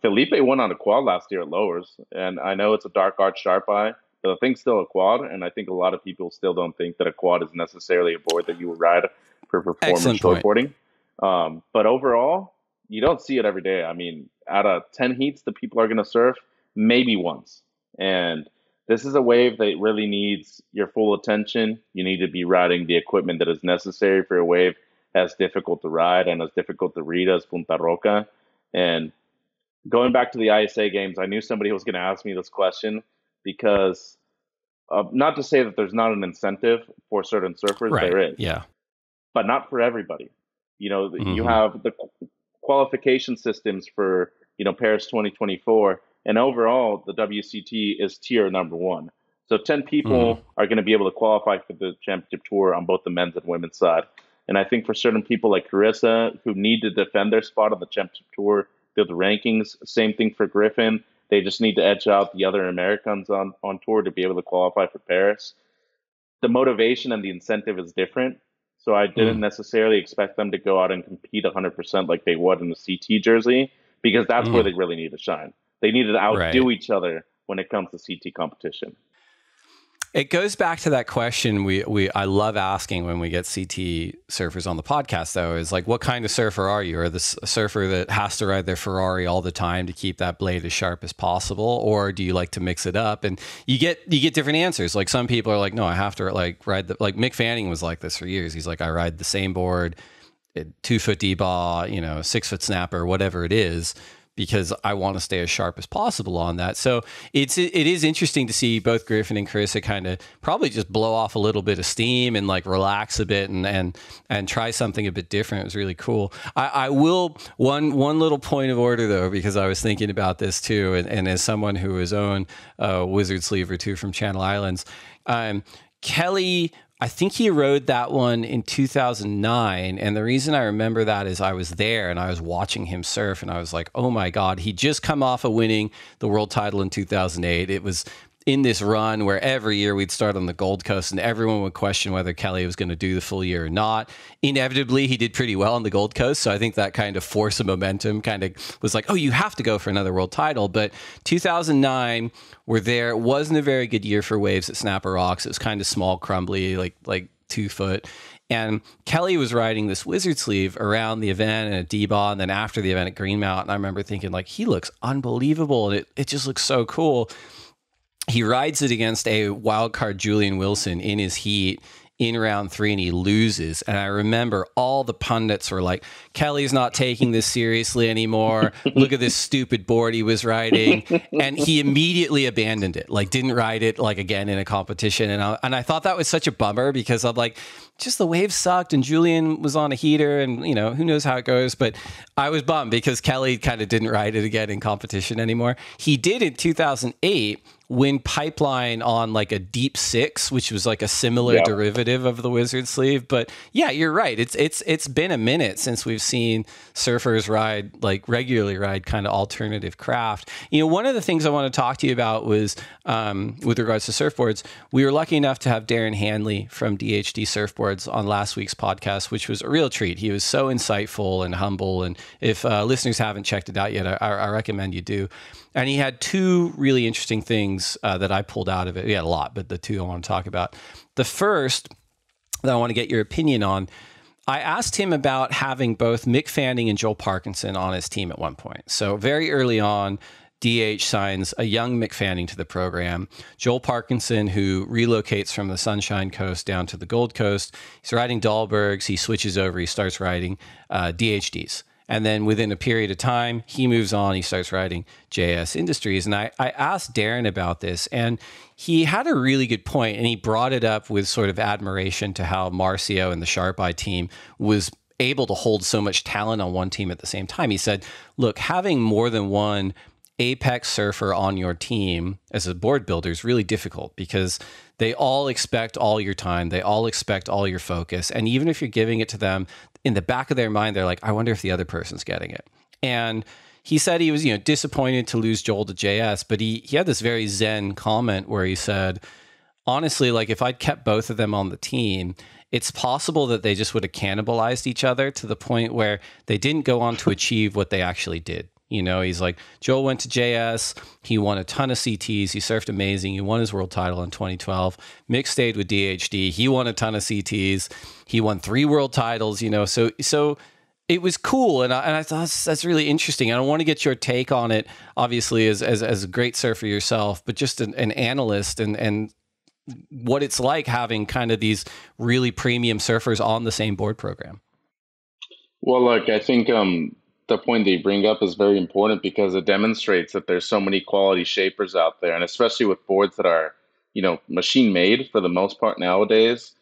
Felipe won on a quad last year at Lowers. And I know it's a dark art Sharp Eye, but the thing's still a quad. And I think a lot of people still don't think that a quad is necessarily a board that you would ride for performance shortboarding. But overall, you don't see it every day. I mean, out of 10 heats that people are going to surf, maybe once. And this is a wave that really needs your full attention. You need to be riding the equipment that is necessary for a wave as difficult to ride and as difficult to read as Punta Roca. And going back to the ISA games, I knew somebody was going to ask me this question because not to say that there's not an incentive for certain surfers, right. There is. Yeah. But not for everybody. You have the qualification systems for, Paris 2024. And overall, the WCT is tier number 1. So 10 people are going to be able to qualify for the championship tour on both the men's and women's side. And I think for certain people like Carissa, who need to defend their spot on the championship tour, the rankings. Same thing for Griffin. They just need to edge out the other Americans on tour to be able to qualify for Paris. The motivation and the incentive is different. So I didn't Mm, necessarily expect them to go out and compete 100% like they would in the CT jersey, because that's where mm, they really need to shine. They need to right. outdo each other when it comes to CT competition. It goes back to that question I love asking when we get CT surfers on the podcast, though, is like, what kind of surfer are you? Are this a surfer that has to ride their Ferrari all the time to keep that blade as sharp as possible, or do you like to mix it up? And you get different answers. Like some people are like, no, I have to like ride the, like Mick Fanning was like this for years. He's like, I ride the same board, 2-foot D-ball, 6-foot snapper, whatever it is, because I want to stay as sharp as possible on that. So it is interesting to see both Griffin and Carissa kind of probably just blow off a little bit of steam and like relax a bit and try something a bit different. It was really cool. I will one little point of order though, because I was thinking about this too, and as someone who has owned a wizard sleeve or two from Channel Islands, Kelly, I think he rode that one in 2009. And the reason I remember that is I was there and I was watching him surf and I was like, oh my God, he just come off of winning the world title in 2008. It was in this run where every year we'd start on the Gold Coast and everyone would question whether Kelly was going to do the full year or not. Inevitably, he did pretty well on the Gold Coast. So I think that kind of force of momentum kind of was like, oh, you have to go for another world title. But 2009, we're there. It wasn't a very good year for waves at Snapper Rocks. It was kind of small, crumbly, like 2 foot. And Kelly was riding this wizard sleeve around the event and at D-Ball, and then after the event at Greenmount. And I remember thinking, like, he looks unbelievable. And it just looks so cool. He rides it against a wildcard Julian Wilson in his heat in round 3 and he loses. And I remember all the pundits were like, Kelly's not taking this seriously anymore. Look at this stupid board he was riding. And he immediately abandoned it, like didn't ride it like again in a competition. And I thought that was such a bummer because I'm like, just the waves sucked and Julian was on a heater and, who knows how it goes. But I was bummed because Kelly kind of didn't ride it again in competition anymore. He did in 2008 win Pipeline on like a deep 6, which was like a similar derivative of the wizard sleeve. But yeah, you're right. It's been a minute since we've seen surfers regularly ride kind of alternative craft. One of the things I want to talk to you about was with regards to surfboards, we were lucky enough to have Darren Hanley from DHD Surfboards on last week's podcast, which was a real treat. He was so insightful and humble. And if listeners haven't checked it out yet, I recommend you do. And he had 2 really interesting things that I pulled out of it. He had a lot, but the 2 I want to talk about. The first that I want to get your opinion on, I asked him about having both Mick Fanning and Joel Parkinson on his team at one point. So very early on, DH signs a young Mick Fanning to the program. Joel Parkinson, who relocates from the Sunshine Coast down to the Gold Coast, he's riding Dahlbergs. He switches over. He starts riding DHDs. And then within a period of time, he moves on. He starts riding JS Industries. And I asked Darren about this, and he had a really good point, and he brought it up with sort of admiration to how Marcio and the Sharp Eye team was able to hold so much talent on one team at the same time. He said, look, having more than one apex surfer on your team as a board builder is really difficult because they all expect all your time. They all expect all your focus. And even if you're giving it to them, in the back of their mind, they're like, I wonder if the other person's getting it. And he said he was, disappointed to lose Joel to JS, but he had this very zen comment where he said, honestly, like if I'd kept both of them on the team, it's possible that they just would have cannibalized each other to the point where they didn't go on to achieve what they actually did. He's like, Joel went to JS. He won a ton of CTs. He surfed amazing. He won his world title in 2012. Mick stayed with DHD. He won a ton of CTs. He won 3 world titles, So it was cool. And I thought that's really interesting. I don't want to get your take on it, obviously, as a great surfer yourself, but just an analyst and what it's like having kind of these really premium surfers on the same board program. Well, look, I think the point that you bring up is very important because it demonstrates that there's so many quality shapers out there, and especially with boards that are, machine made for the most part nowadays,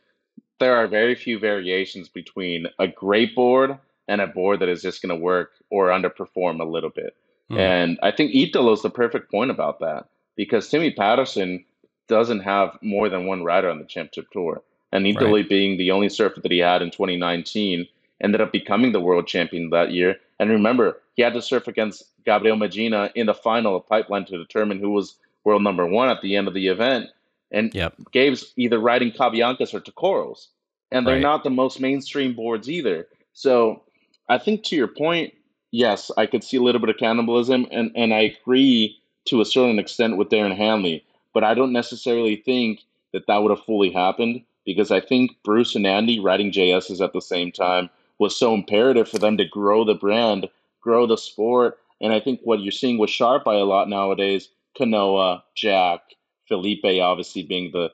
there are very few variations between a great board and a board that is just going to work or underperform a little bit. And I think Italo is the perfect point about that because Timmy Patterson doesn't have more than one rider on the championship tour. And Italo being the only surfer that he had in 2019, ended up becoming the world champion that year. And remember, he had to surf against Gabriel Medina in the final of Pipeline to determine who was world number one at the end of the event. And Yep. Gabe's either riding Cabiancas or Tocoros. And they're Right. not the most mainstream boards either. So I think to your point, yes, I could see a little bit of cannibalism, and I agree to a certain extent with Darren Hanley, but I don't necessarily think that that would have fully happened because I think Bruce and Andy riding JSs at the same time was so imperative for them to grow the brand, grow the sport, and I think what you're seeing with Sharp Eye a lot nowadays, Kanoa, Jack, Felipe, obviously being the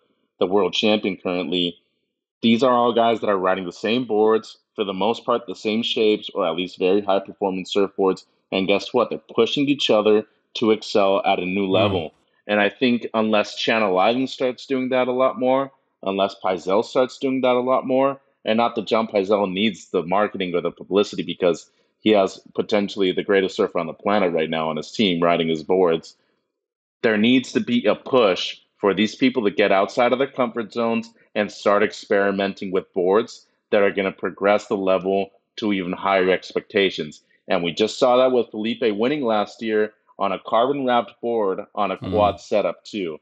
world champion currently, these are all guys that are riding the same boards, for the most part, the same shapes, or at least very high performance surfboards. And guess what? They're pushing each other to excel at a new Mm. level. And I think unless Channel Island starts doing that a lot more, unless Paizel starts doing that a lot more, and not that John Paizel needs the marketing or the publicity because he has potentially the greatest surfer on the planet right now on his team riding his boards, there needs to be a push for these people to get outside of their comfort zones and start experimenting with boards that are going to progress the level to even higher expectations. And we just saw that with Felipe winning last year on a carbon wrapped board on a Mm. quad setup, too.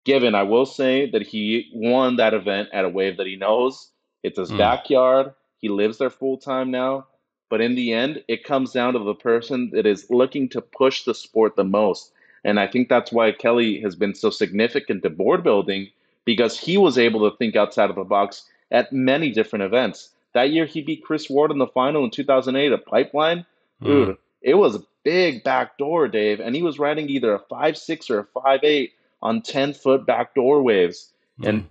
Given, I will say that he won that event at a wave that he knows. It's his Mm. backyard. He lives there full time now. But in the end, it comes down to the person that is looking to push the sport the most. And I think that's why Kelly has been so significant to board building because he was able to think outside of the box at many different events. That year, he beat Chris Ward in the final in 2008 at Pipeline. Mm. Dude, it was a big backdoor, Dave. And he was riding either a 5.6 or a 5.8 on 10-foot backdoor waves. And Mm.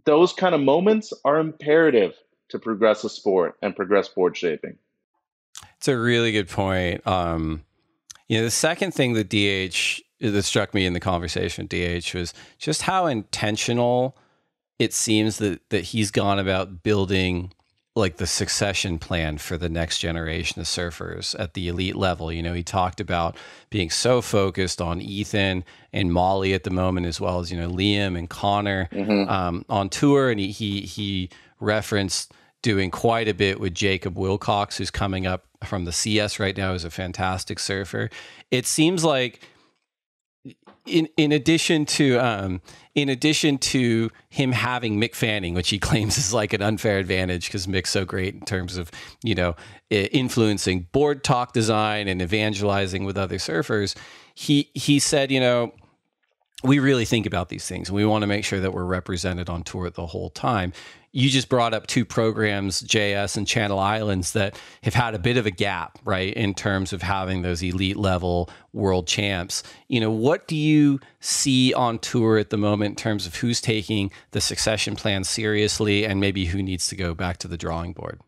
those kind of moments are imperative to progress a sport and progress board shaping. It's a really good point. The second thing that DH that struck me in the conversation with DH was just how intentional it seems that he's gone about building like the succession plan for the next generation of surfers at the elite level. You know, he talked about being so focused on Ethan and Molly at the moment, as well as, Liam and Connor Mm-hmm. on tour. And he referenced doing quite a bit with Jacob Wilcox, who's coming up from the CS right now, is a fantastic surfer. It seems like in addition to him having Mick Fanning, which he claims is like an unfair advantage because Mick's so great in terms of influencing board talk design and evangelizing with other surfers, he said, we really think about these things and we want to make sure that we're represented on tour the whole time. You just brought up two programs, JS and Channel Islands, that have had a bit of a gap, right, in terms of having those elite level world champs. What do you see on tour at the moment in terms of who's taking the succession plan seriously and maybe who needs to go back to the drawing board?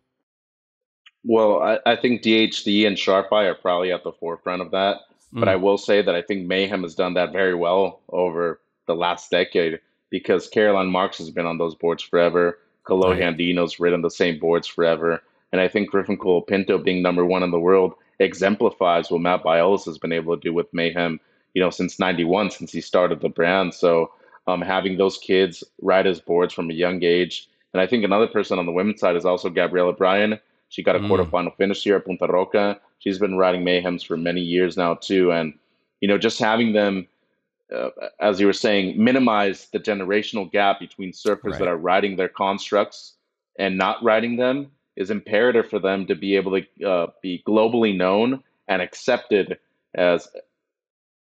Well, I think DHD and Sharp Eye are probably at the forefront of that. But I Mm, will say that I think Mayhem has done that very well over the last decade because Caroline Marks has been on those boards forever. Kalohi right. Andino's ridden the same boards forever. And I think Griffin Colapinto being number one in the world exemplifies what Matt Biolos has been able to do with Mayhem, since 91, since he started the brand. So having those kids ride his boards from a young age. And I think another person on the women's side is also Gabriella Bryan. She got a Mm, quarterfinal finish here at Punta Roca. She's been riding Mayhems for many years now, too. And, just having them as you were saying, minimize the generational gap between surfers that right. are riding their constructs and not riding them is imperative for them to be able to be globally known and accepted as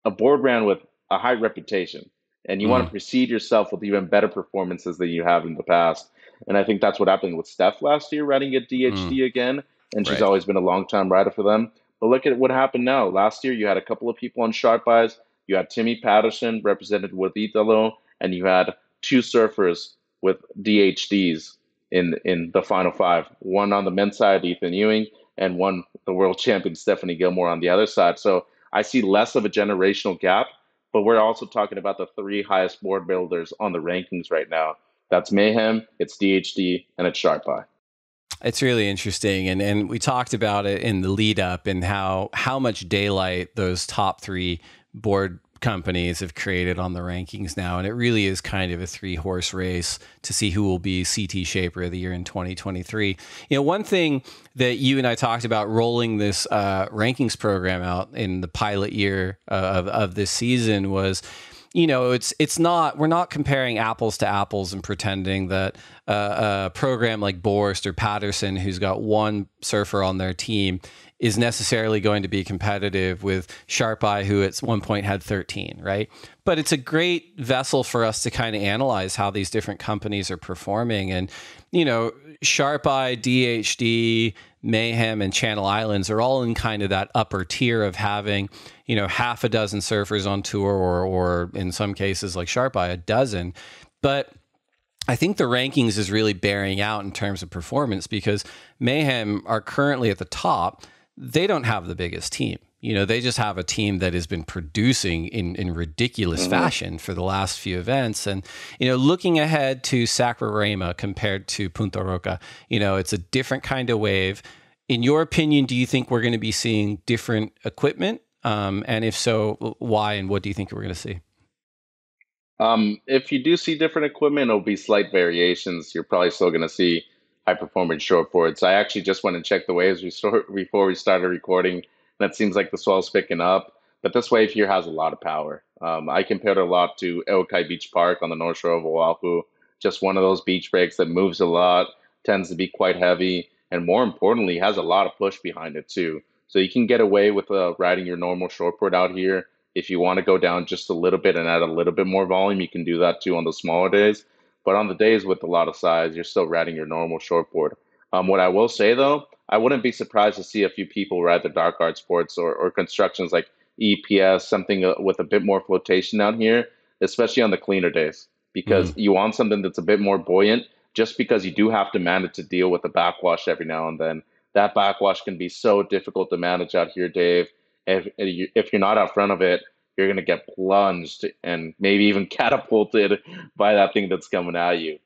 a board brand with a high reputation. And you want Mm, to precede yourself with even better performances than you have in the past. And I think that's what happened with Steph last year, riding at mm, DHD again. And she's right. always been a long time rider for them. But look at what happened now. Last year, you had a couple of people on Sharp Eyes. You had Timmy Patterson represented with Italo, and you had two surfers with DHDs in the final five. One on the men's side, Ethan Ewing, and one, the world champion, Stephanie Gilmore, on the other side. So I see less of a generational gap, but we're also talking about the three highest board builders on the rankings right now. That's Mayhem, it's DHD, and it's Sharp Eye. It's really interesting, and we talked about it in the lead up and how much daylight those top three board companies have created on the rankings now. And it really is kind of a 3-horse race to see who will be CT Shaper of the Year in 2023. One thing that you and I talked about rolling this rankings program out in the pilot year of this season was, it's not, we're not comparing apples to apples and pretending that a program like Borst or Patterson, who's got one surfer on their team, is necessarily going to be competitive with Sharp Eye, who at one point had 13, right? But it's a great vessel for us to kind of analyze how these different companies are performing. And, Sharp Eye, DHD, Mayhem, and Channel Islands are all in kind of that upper tier of having, half a dozen surfers on tour, or in some cases like Sharp Eye, a dozen. But I think the rankings is really bearing out in terms of performance, because Mayhem are currently at the top. They don't have the biggest team. They just have a team that has been producing in ridiculous fashion for the last few events. And, looking ahead to Saquarema compared to Punta Roca, it's a different kind of wave. In your opinion, do you think we're going to be seeing different equipment? And if so, why, and what do you think we're going to see? If you do see different equipment, it'll be slight variations. You're probably still going to see high performance shortboards. I actually just went and checked the waves before we started recording, and it seems like the swell's picking up. But this wave here has a lot of power. I compared it a lot to Eokai Beach Park on the North Shore of Oahu. Just one of those beach breaks that moves a lot, tends to be quite heavy, and more importantly, has a lot of push behind it too. So you can get away with riding your normal shortboard out here. If you want to go down just a little bit and add a little bit more volume, you can do that too on the smaller days. But on the days with a lot of size, you're still riding your normal shortboard. What I will say, though, I wouldn't be surprised to see a few people ride the dark art sports or constructions like EPS, something with a bit more flotation out here, especially on the cleaner days, because you want something that's a bit more buoyant, just because you do have to manage to deal with the backwash every now and then. That backwash can be so difficult to manage out here, Dave. If you're not out front of it, you're going to get plunged and maybe even catapulted by that thing that's coming at you.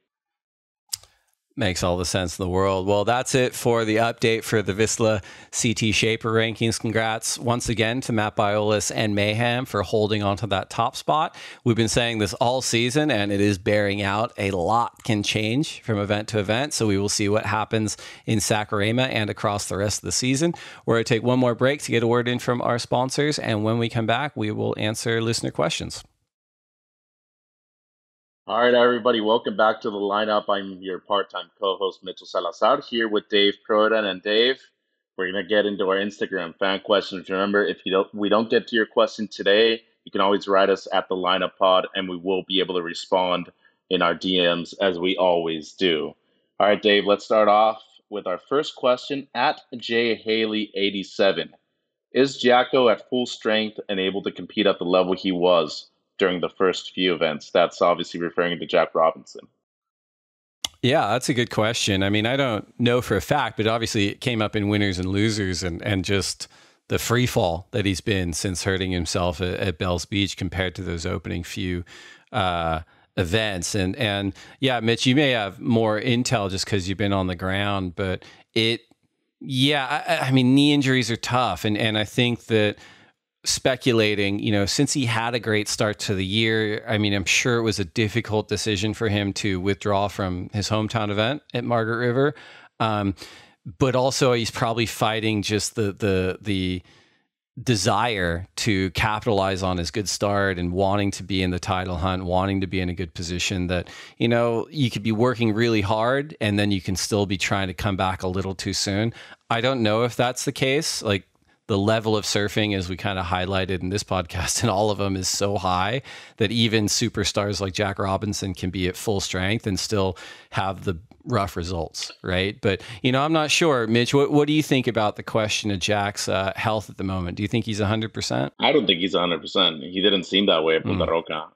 Makes all the sense in the world. Well, that's it for the update for the Vissla CT Shaper rankings. Congrats once again to Matt Biolis and Mayhem for holding on to that top spot. We've been saying this all season, and it is bearing out. A lot can change from event to event, so we will see what happens in Saquarema and across the rest of the season. We're going to take one more break to get a word in from our sponsors, and when we come back, we will answer listener questions. All right, everybody, welcome back to the lineup. I'm your part-time co-host, Mitchell Salazar, here with Dave Prodan. And Dave, we're going to get into our Instagram fan questions. Remember, if we don't get to your question today, you can always write us at the lineup pod, and we will be able to respond in our DMs as we always do. All right, Dave, let's start off with our first question at JHaley87. Is Jacko at full strength and able to compete at the level he was during the first few events? That's obviously referring to Jack Robinson. Yeah, that's a good question. I mean, I don't know for a fact, but obviously it came up in winners and losers, and just the free fall that he's been since hurting himself at Bells Beach compared to those opening few events. And yeah, Mitch, you may have more intel just because you've been on the ground, but I mean, knee injuries are tough. And I think that speculating, since he had a great start to the year, I mean, I'm sure it was a difficult decision for him to withdraw from his hometown event at Margaret River. But also he's probably fighting just the desire to capitalize on his good start and wanting to be in the title hunt, wanting to be in a good position that, you could be working really hard and then you can still be trying to come back a little too soon. I don't know if that's the case. Like, the level of surfing, as we kind of highlighted in this podcast, and all of them, is so high that even superstars like Jack Robinson can be at full strength and still have the rough results, right? But, I'm not sure. Mitch, what do you think about the question of Jack's health at the moment? Do you think he's 100%? I don't think he's 100%. He didn't seem that way at Punta Roca.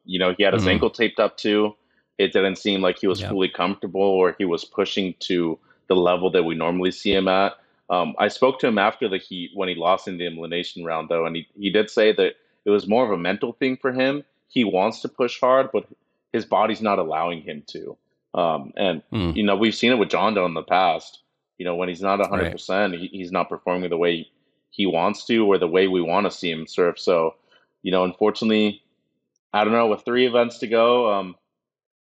He had his ankle taped up too. It didn't seem like he was fully comfortable or he was pushing to the level that we normally see him at. I spoke to him after the heat when he lost in the elimination round, though, and he did say that it was more of a mental thing for him. He wants to push hard, but his body's not allowing him to. We've seen it with John Doe in the past. When he's not 100%, he's not performing the way he wants to or the way we want to see him surf. So, Unfortunately, I don't know, with 3 events to go,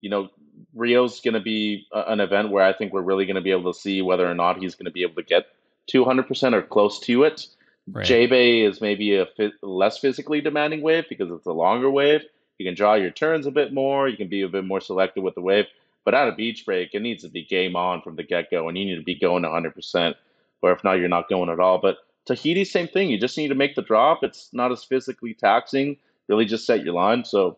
you know, Rio's going to be an event where I think we're really going to be able to see whether or not he's going to be able to get 200% or close to it. Right. J-Bay is maybe a less physically demanding wave because it's a longer wave. You can draw your turns a bit more. You can be a bit more selective with the wave. But at a beach break, it needs to be game on from the get-go, and you need to be going 100%. Or if not, you're not going at all. But Tahiti, same thing. You just need to make the drop. It's not as physically taxing. Really just set your line. So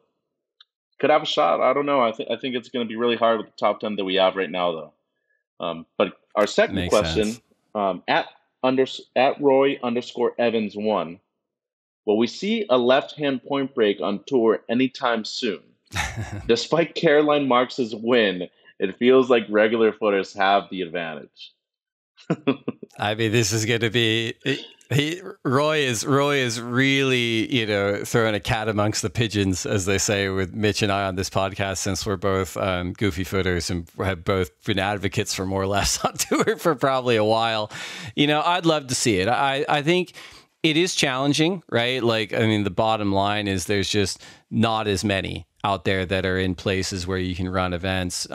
could have a shot. I don't know. I think it's going to be really hard with the top 10 that we have right now, though. But our second Makes sense. question, at at Roy_Evans 1, will we see a left-hand point break on tour anytime soon? Despite Caroline Marks's win, it feels like regular footers have the advantage. I mean, this is going to be Roy is really throwing a cat amongst the pigeons, as they say with Mitch and I on this podcast, since we're both goofy footers and have both been advocates for more lefts on tour for probably a while. I'd love to see it. I think it is challenging, right? Like, I mean, the bottom line is there's just not as many out there that are in places where you can run events.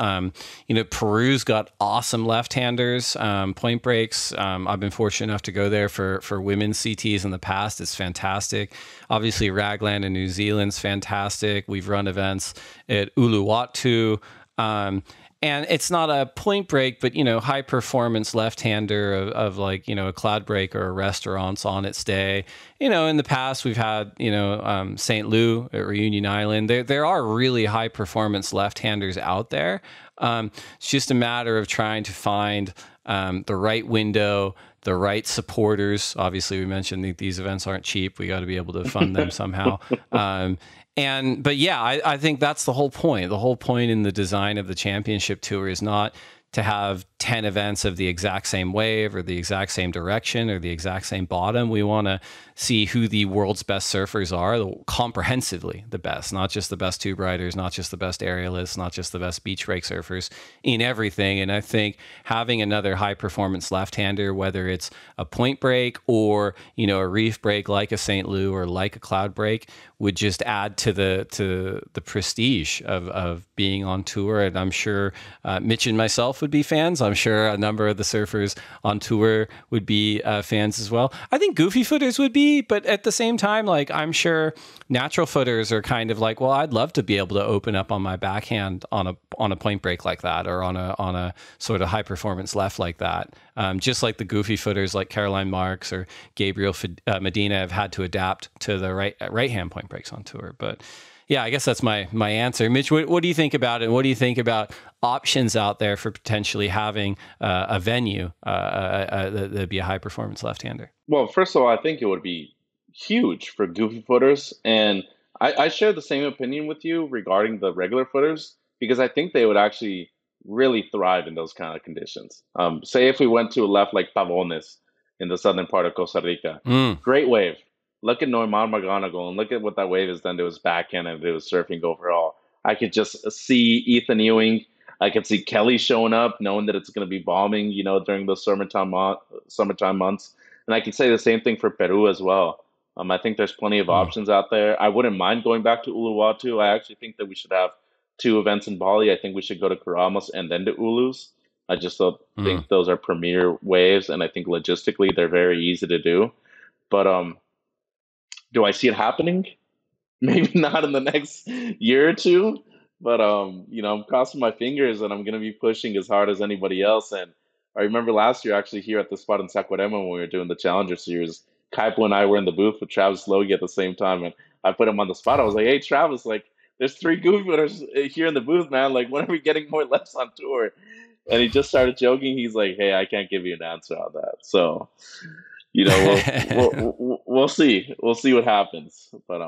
Peru's got awesome left-handers, point breaks. I've been fortunate enough to go there for women's CTs in the past. It's fantastic. Obviously, Raglan in New Zealand's fantastic. We've run events at Uluwatu. And it's not a point break, but, high performance left-hander of like, a cloud break or a restaurant's on its day. In the past, we've had, St. Lou at Reunion Island. There are really high performance left-handers out there. It's just a matter of trying to find the right window, the right supporters. Obviously, we mentioned that these events aren't cheap. We got to be able to fund them somehow. But yeah, I think that's the whole point. The whole point in the design of the championship tour is not to have 10 events of the exact same wave or the exact same direction or the exact same bottom. We want to see who the world's best surfers are, comprehensively the best, not just the best tube riders, not just the best aerialists, not just the best beach break surfers, in everything. And I think having another high performance left-hander, whether it's a point break or, a reef break like a St. Lou or like a cloud break, would just add to the prestige of being on tour. And I'm sure Mitch and myself would be fans. I'm sure a number of the surfers on tour would be fans as well. I think goofy footers would be, but at the same time, like, I'm sure natural footers are kind of like, well, I'd love to be able to open up on my backhand on a point break like that, or on a sort of high performance left like that. Just like the goofy footers like Caroline Marks or Gabriel Medina have had to adapt to the right hand point breaks on tour. But yeah, I guess that's my answer. Mitch, what do you think about it? What do you think about options out there for potentially having a venue that'd be a high performance left-hander? Well, first of all, I think it would be huge for goofy footers, and I share the same opinion with you regarding the regular footers because I think they would actually really thrive in those kind of conditions. Say if we went to a left like Pavones in the southern part of Costa Rica, great wave. Look at Norman McGonigal and look at what that wave has done to his backhand and to his surfing overall. I could just see Ethan Ewing. I could see Kelly showing up, knowing that it's going to be bombing, during those summertime months. And I can say the same thing for Peru as well. I think there's plenty of options out there. I wouldn't mind going back to Uluwatu. I actually think that we should have 2 events in Bali. I think we should go to Karamos and then to Ulus. I just don't think those are premier waves, and I think logistically they're very easy to do. But do I see it happening? Maybe not in the next year or two, but I'm crossing my fingers and I'm gonna be pushing as hard as anybody else. And I remember last year actually here at the spot in Saquarema when we were doing the Challenger Series, Kaipo and I were in the booth with Travis Logie at the same time, and I put him on the spot. I was like, "Hey, Travis, like, there's 3 goofy here in the booth, man. Like, when are we getting more lefts on tour?" And he just started joking. He's like, "Hey, I can't give you an answer on that." So, we'll see. We'll see what happens. But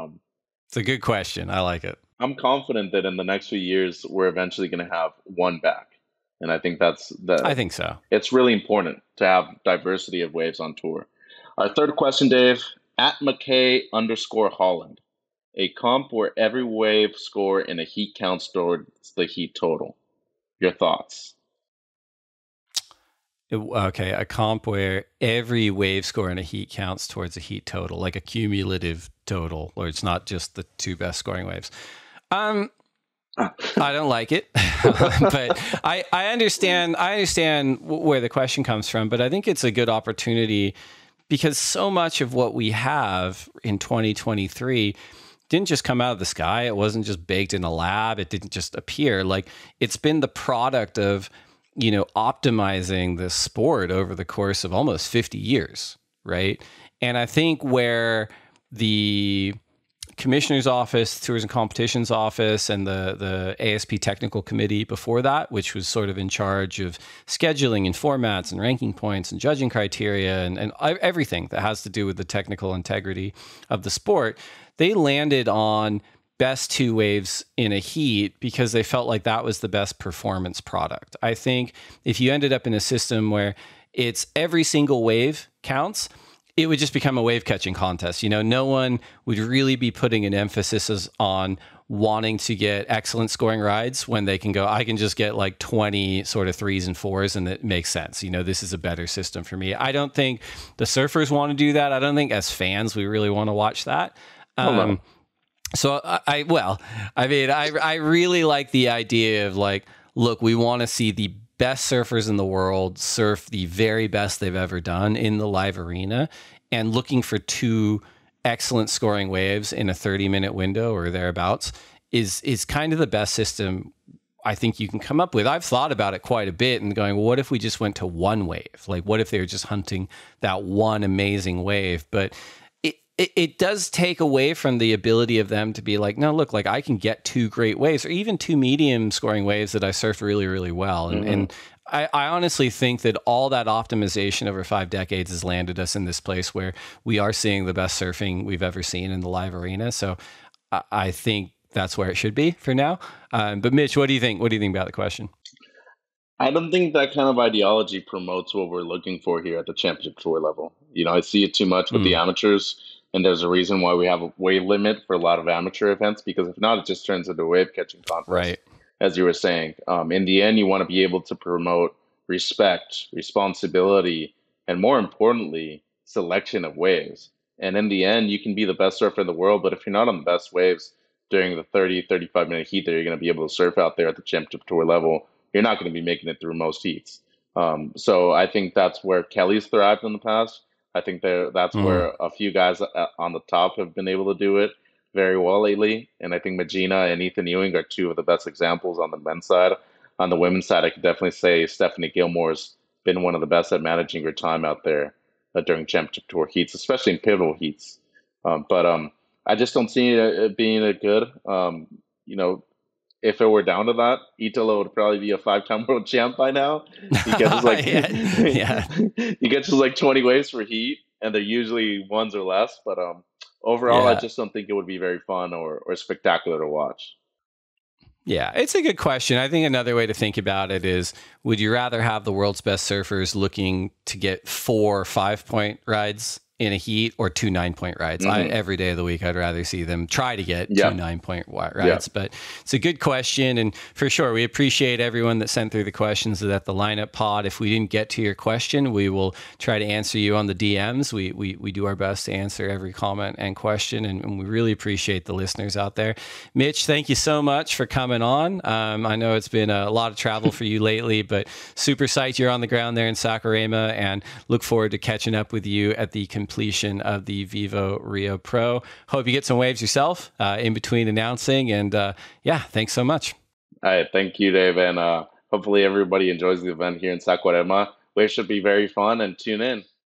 It's a good question. I like it. I'm confident that in the next few years we're eventually going to have one back, and I think I think so. it's really important to have diversity of waves on tour. Our third question, Dave, at McKay_Holland, a comp where every wave score in a heat counts towards the heat total. Your thoughts? Okay, a comp where every wave score in a heat counts towards a heat total, like a cumulative total, where it's not just the two best scoring waves. I don't like it, but I understand. I understand where the question comes from, but I think it's a good opportunity because so much of what we have in 2023 didn't just come out of the sky. It wasn't just baked in a lab. It didn't just appear. Like, it's been the product of, optimizing the sport over the course of almost 50 years, right? And I think where the commissioner's office, tours and competitions office, and the ASP technical committee before that, which was sort of in charge of scheduling and formats and ranking points and judging criteria and everything that has to do with the technical integrity of the sport, they landed on best two waves in a heat because they felt like that was the best performance product. I think if you ended up in a system where it's every single wave counts, it would just become a wave catching contest. No one would really be putting an emphasis on wanting to get excellent scoring rides when they can go, I can just get like 20 sort of threes and fours and it makes sense. This is a better system for me. I don't think the surfers want to do that. I don't think as fans, we really want to watch that. So I really like the idea of like, look, we want to see the best surfers in the world surf the very best they've ever done in the live arena, and looking for two excellent scoring waves in a 30-minute window or thereabouts is kind of the best system I think you can come up with. I've thought about it quite a bit and going, well, what if we just went to one wave? Like, what if they were just hunting that one amazing wave? But it does take away from the ability of them to be like, no, look, like I can get two great waves or even two medium scoring waves that I surf really, really well. And I honestly think that all that optimization over 5 decades has landed us in this place where we are seeing the best surfing we've ever seen in the live arena. So I think that's where it should be for now. But Mitch, what do you think? What do you think about the question? I don't think that kind of ideology promotes what we're looking for here at the championship tour level. I see it too much with the amateurs, and there's a reason why we have a weight limit for a lot of amateur events, because if not, it just turns into a wave catching contest. Right. As you were saying, in the end, you want to be able to promote respect, responsibility, and more importantly, selection of waves. And in the end, you can be the best surfer in the world, but if you're not on the best waves during the 30, 35-minute heat that you're going to be able to surf out there at the championship tour level, you're not going to be making it through most heats. So I think that's where Kelly's thrived in the past. I think that's where a few guys on the top have been able to do it very well lately. And I think Magina and Ethan Ewing are two of the best examples on the men's side. On the women's side, I could definitely say Stephanie Gilmore's been one of the best at managing her time out there during championship tour heats, especially in pivotal heats. But I just don't see it being a good, if it were down to that, Italo would probably be a 5-time world champ by now. He catches like he catches like 20 waves for heat, and they're usually ones or less. But overall, I just don't think it would be very fun or spectacular to watch. Yeah, it's a good question. I think another way to think about it is, would you rather have the world's best surfers looking to get 4 5-point rides in a heat or 2 9-point rides? Every day of the week, I'd rather see them try to get 2 9-point rides. But it's a good question. And for sure, we appreciate everyone that sent through the questions at the lineup pod. If we didn't get to your question, we will try to answer you on the DMs. We do our best to answer every comment and question. And we really appreciate the listeners out there. Mitch, thank you so much for coming on. I know it's been a lot of travel for you lately, but super psyched you're on the ground there in Saquarema, and look forward to catching up with you at the completion of the Vivo Rio Pro. Hope you get some waves yourself in between announcing. And thanks so much. All right. Thank you, Dave. And hopefully everybody enjoys the event here in Saquarema. Waves should be very fun, and tune in.